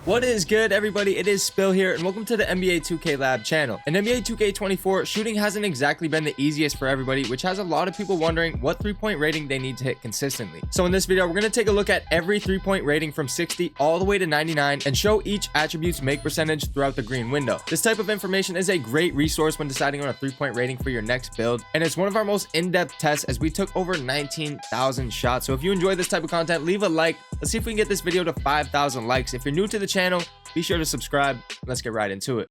What is good, everybody? It is Spill here, and welcome to the NBA 2K Lab channel. In NBA 2K24, shooting hasn't exactly been the easiest for everybody, which has a lot of people wondering what three-point rating they need to hit consistently. So in this video, we're going to take a look at every three-point rating from 60 all the way to 99 and show each attribute's make percentage throughout the green window. This type of information is a great resource when deciding on a three-point rating for your next build, and it's one of our most in-depth tests as we took over 19,000 shots. So if you enjoy this type of content, leave a like. Let's see if we can get this video to 5,000 likes. If you're new to the channel, be sure to subscribe. Let's get right into it.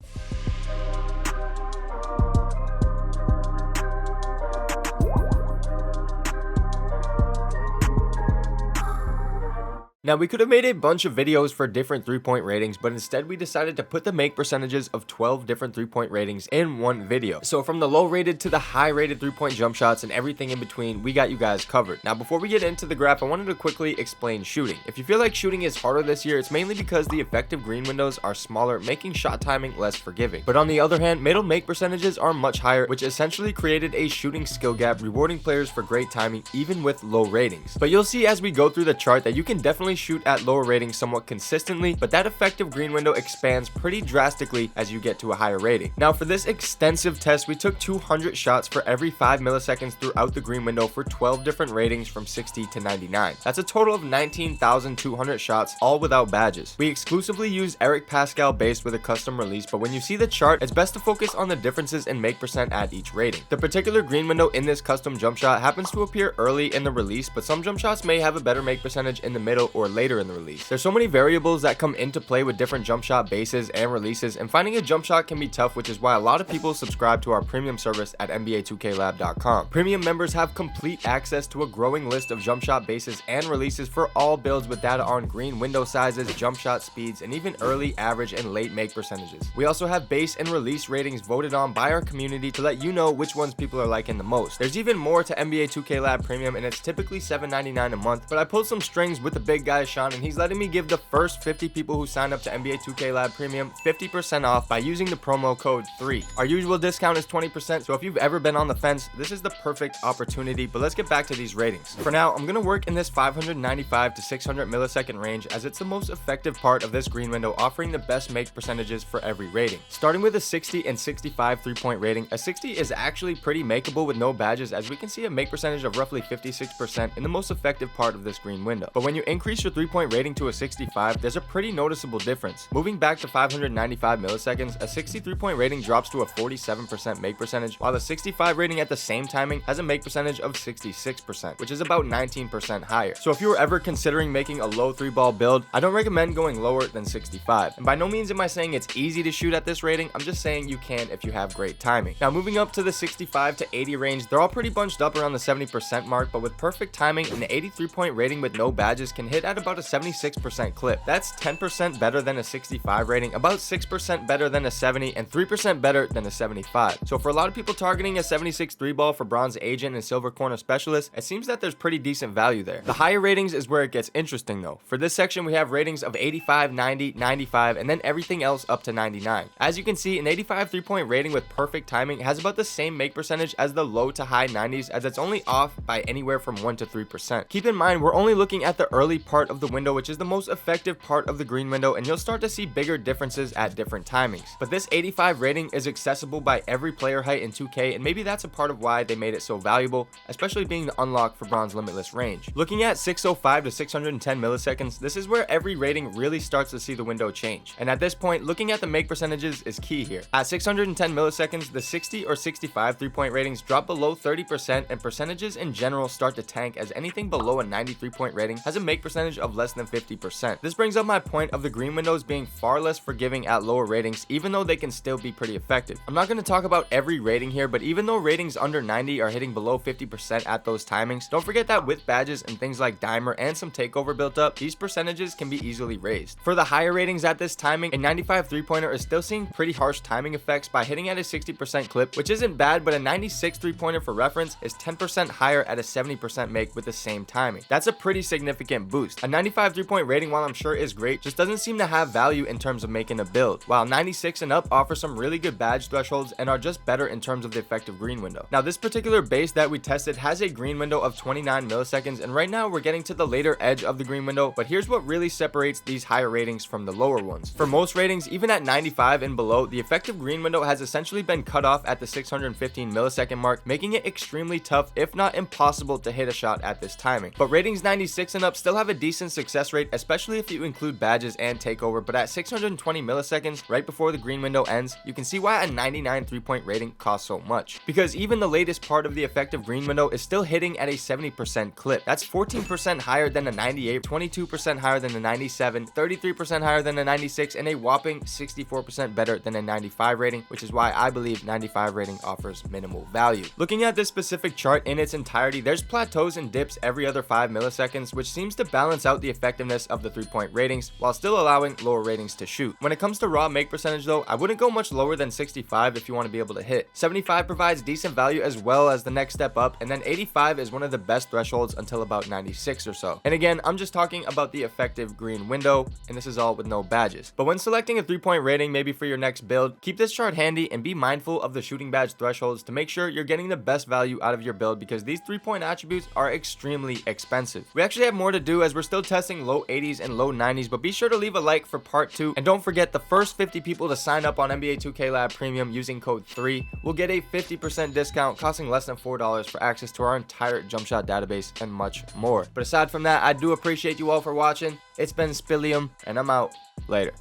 Now, we could have made a bunch of videos for different three-point ratings, but instead we decided to put the make percentages of 12 different three-point ratings in one video. So from the low-rated to the high-rated three-point jump shots and everything in between, we got you guys covered. Now, before we get into the graph, I wanted to quickly explain shooting. If you feel like shooting is harder this year, it's mainly because the effective green windows are smaller, making shot timing less forgiving. But on the other hand, middle make percentages are much higher, which essentially created a shooting skill gap, rewarding players for great timing even with low ratings. But you'll see as we go through the chart that you can definitely shoot at lower ratings somewhat consistently, but that effective green window expands pretty drastically as you get to a higher rating. Now, for this extensive test, we took 200 shots for every 5 milliseconds throughout the green window for 12 different ratings from 60 to 99. That's a total of 19,200 shots, all without badges. We exclusively use Eric Pascal based with a custom release, but when you see the chart, it's best to focus on the differences in make percent at each rating. The particular green window in this custom jump shot happens to appear early in the release, but some jump shots may have a better make percentage in the middle or later in the release. There's so many variables that come into play with different jump shot bases and releases, and finding a jump shot can be tough, which is why a lot of people subscribe to our premium service at NBA2KLab.com. Premium members have complete access to a growing list of jump shot bases and releases for all builds with data on green window sizes, jump shot speeds, and even early, average, and late make percentages. We also have base and release ratings voted on by our community to let you know which ones people are liking the most. There's even more to NBA 2K Lab Premium, and it's typically $7.99 a month, but I pulled some strings with the big guy Sean, and he's letting me give the first 50 people who sign up to NBA 2K Lab Premium 50% off by using the promo code 3. Our usual discount is 20%, so if you've ever been on the fence, this is the perfect opportunity. But let's get back to these ratings. For now, I'm going to work in this 595 to 600 millisecond range, as it's the most effective part of this green window, offering the best make percentages for every rating. Starting with a 60 and 65 3-point rating, a 60 is actually pretty makeable with no badges, as we can see a make percentage of roughly 56% in the most effective part of this green window. But when you increase your 3-point rating to a 65, there's a pretty noticeable difference. Moving back to 595 milliseconds, a 63-point rating drops to a 47% make percentage, while the 65 rating at the same timing has a make percentage of 66%, which is about 19% higher. So if you were ever considering making a low 3-ball build, I don't recommend going lower than 65. And by no means am I saying it's easy to shoot at this rating, I'm just saying you can if you have great timing. Now, moving up to the 65 to 80 range, they're all pretty bunched up around the 70% mark, but with perfect timing, an 83-point rating with no badges can hit at about a 76% clip. That's 10% better than a 65 rating, about 6% better than a 70, and 3% better than a 75. So for a lot of people targeting a 76 3-ball for bronze agent and silver corner specialist, it seems that there's pretty decent value there. The higher ratings is where it gets interesting though. For this section, we have ratings of 85, 90, 95, and then everything else up to 99. As you can see, an 85 3-point rating with perfect timing has about the same make percentage as the low to high 90s, as it's only off by anywhere from 1 to 3%. Keep in mind, we're only looking at the early part of the window, which is the most effective part of the green window, and you'll start to see bigger differences at different timings. But this 85 rating is accessible by every player height in 2K, and maybe that's a part of why they made it so valuable, especially being the unlock for bronze limitless range. Looking at 605 to 610 milliseconds, this is where every rating really starts to see the window change. And at this point, looking at the make percentages is key here. At 610 milliseconds, the 60 or 65 3-point ratings drop below 30%, and percentages in general start to tank, as anything below a 93-point rating has a make percentage of less than 50%. This brings up my point of the green windows being far less forgiving at lower ratings, even though they can still be pretty effective. I'm not going to talk about every rating here, but even though ratings under 90 are hitting below 50% at those timings, don't forget that with badges and things like Dimer and some takeover built up, these percentages can be easily raised. For the higher ratings at this timing, a 95 3-pointer is still seeing pretty harsh timing effects by hitting at a 60% clip, which isn't bad, but a 96 3-pointer for reference is 10% higher at a 70% make with the same timing. That's a pretty significant boost. context, a 95 3-point rating, while I'm sure is great, just doesn't seem to have value in terms of making a build, while 96 and up offer some really good badge thresholds and are just better in terms of the effective green window. Now, this particular base that we tested has a green window of 29 milliseconds, and right now we're getting to the later edge of the green window, but here's what really separates these higher ratings from the lower ones. For most ratings, even at 95 and below, the effective green window has essentially been cut off at the 615 millisecond mark, making it extremely tough, if not impossible, to hit a shot at this timing. But ratings 96 and up still have a decent success rate, especially if you include badges and takeover, but at 620 milliseconds, right before the green window ends, you can see why a 99 3-point rating costs so much. Because even the latest part of the effective green window is still hitting at a 70% clip. That's 14% higher than a 98, 22% higher than a 97, 33% higher than a 96, and a whopping 64% better than a 95 rating, which is why I believe 95 rating offers minimal value. Looking at this specific chart in its entirety, there's plateaus and dips every other 5 milliseconds, which seems to balance out the effectiveness of the 3-point ratings while still allowing lower ratings to shoot. When it comes to raw make percentage though, I wouldn't go much lower than 65 if you want to be able to hit. 75 provides decent value as well as the next step up, and then 85 is one of the best thresholds until about 96 or so. And again, I'm just talking about the effective green window, and this is all with no badges. But when selecting a 3-point rating, maybe for your next build, keep this chart handy and be mindful of the shooting badge thresholds to make sure you're getting the best value out of your build, because these 3-point attributes are extremely expensive. We actually have more to do as we're still testing low 80s and low 90s, but be sure to leave a like for part 2, and don't forget the first 50 people to sign up on NBA 2K Lab Premium using code 3 will get a 50% discount costing less than $4 for access to our entire jump shot database and much more. But aside from that, I do appreciate you all for watching. It's been Spillium, and I'm out. Later.